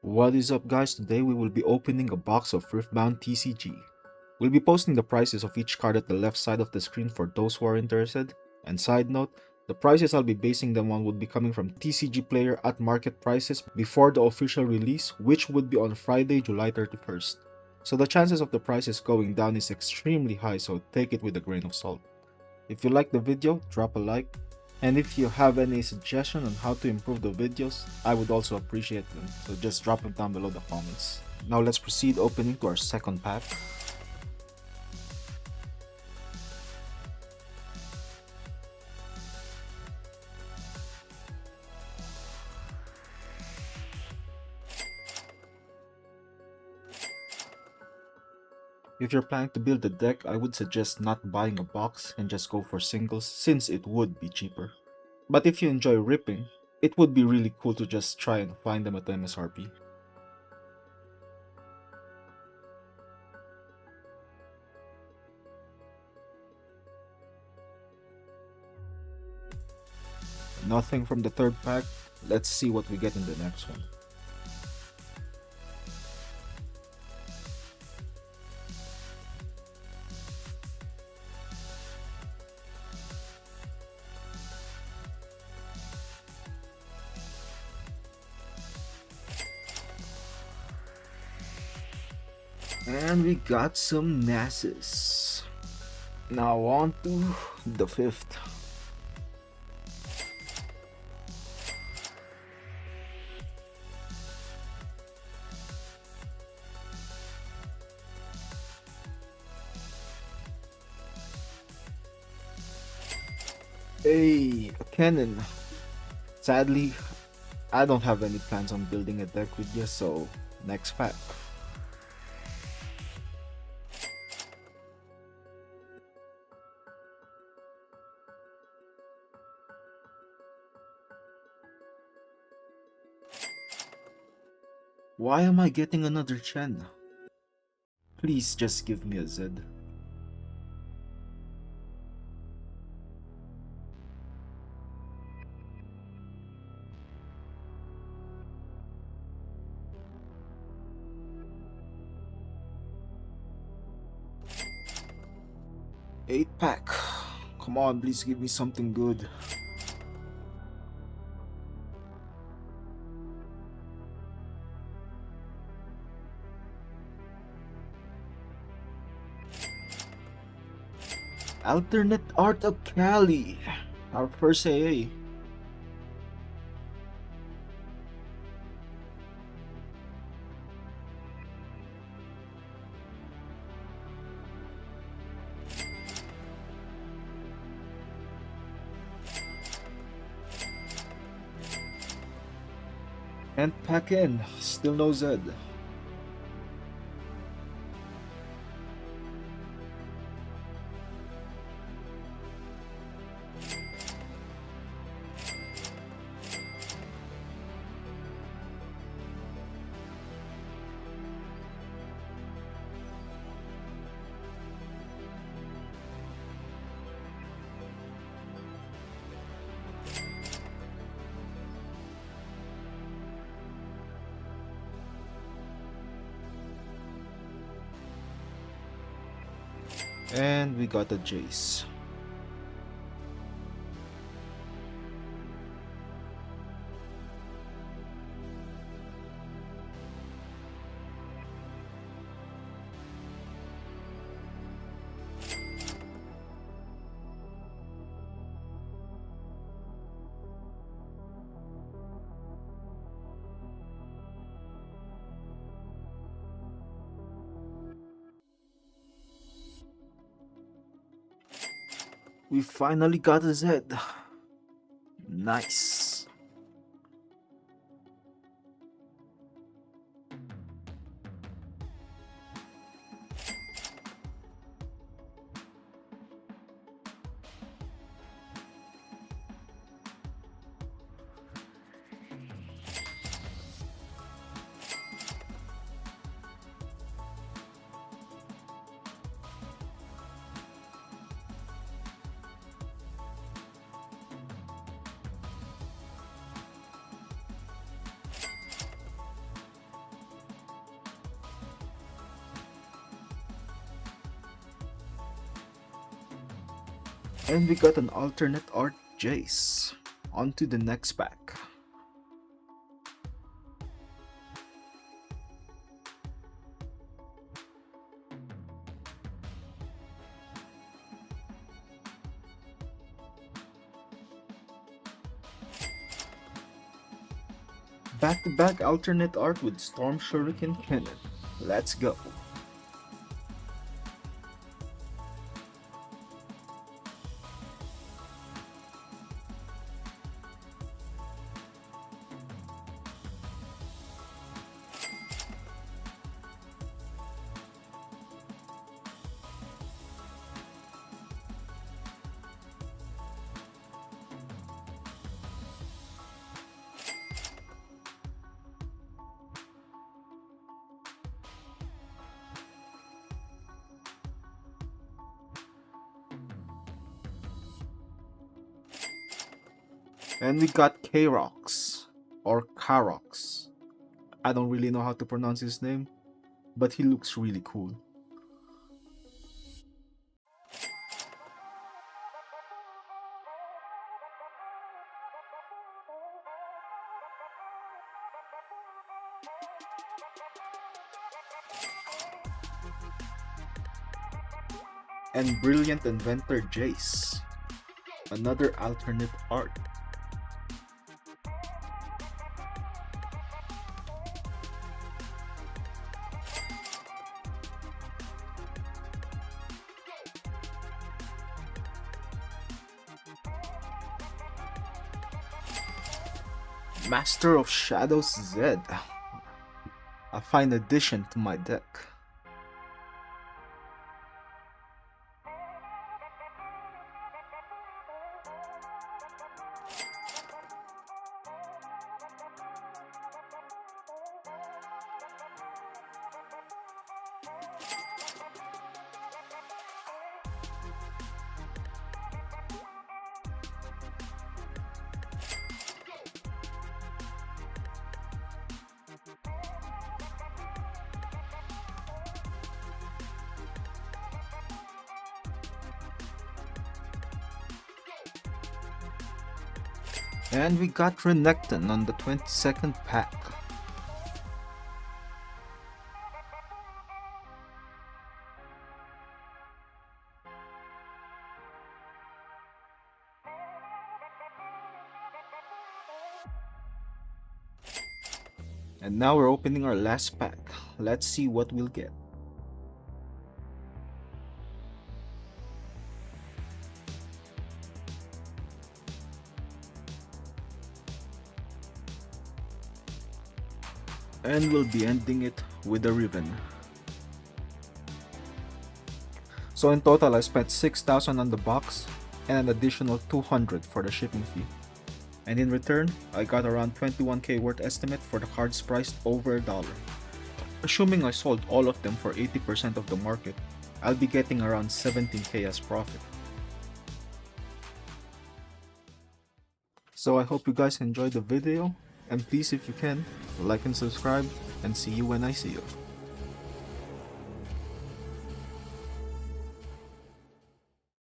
What is up guys, today we will be opening a box of Riftbound TCG. We'll be posting the prices of each card at the left side of the screen for those who are interested. And side note, the prices I'll be basing them on would be coming from TCG Player at market prices before the official release, which would be on Friday, July 31st. So the chances of the prices going down is extremely high, so take it with a grain of salt. If you like the video, drop a like. And if you have any suggestion on how to improve the videos, I would also appreciate them, so just drop them down below the comments. Now let's proceed opening to our second pack. If you're planning to build a deck, I would suggest not buying a box and just go for singles since it would be cheaper. But if you enjoy ripping, it would be really cool to just try and find them at MSRP. Nothing from the third pack, let's see what we get in the next one. And we got some Nasus. Now on to the fifth. Hey, a cannon. Sadly, I don't have any plans on building a deck with you, so next pack. Why am I getting another Chen? Please just give me a Z. Eight pack. Come on, please give me something good. Alternate Art of Cali. Our first AA. And pack in. Still no Z. And we got a Jace. We finally got a Z. Nice. And we got an alternate art Jace. On to the next pack. Back-to-back alternate art with Storm Shuriken Cannon. Let's go. And we got Karox, or Karox. I don't really know how to pronounce his name, but he looks really cool. And Brilliant Inventor Jace. Another alternate art. Master of Shadows Zed. A fine addition to my deck. And we got Renekton on the 22nd pack. And now we're opening our last pack. Let's see what we'll get. And we'll be ending it with a Riven. So in total I spent 6,000 on the box and an additional 200 for the shipping fee. And in return, I got around 21k worth estimate for the cards priced over $1. Assuming I sold all of them for 80% of the market, I'll be getting around 17k as profit. So I hope you guys enjoyed the video, and please if you can, like and subscribe, and see you when I see you.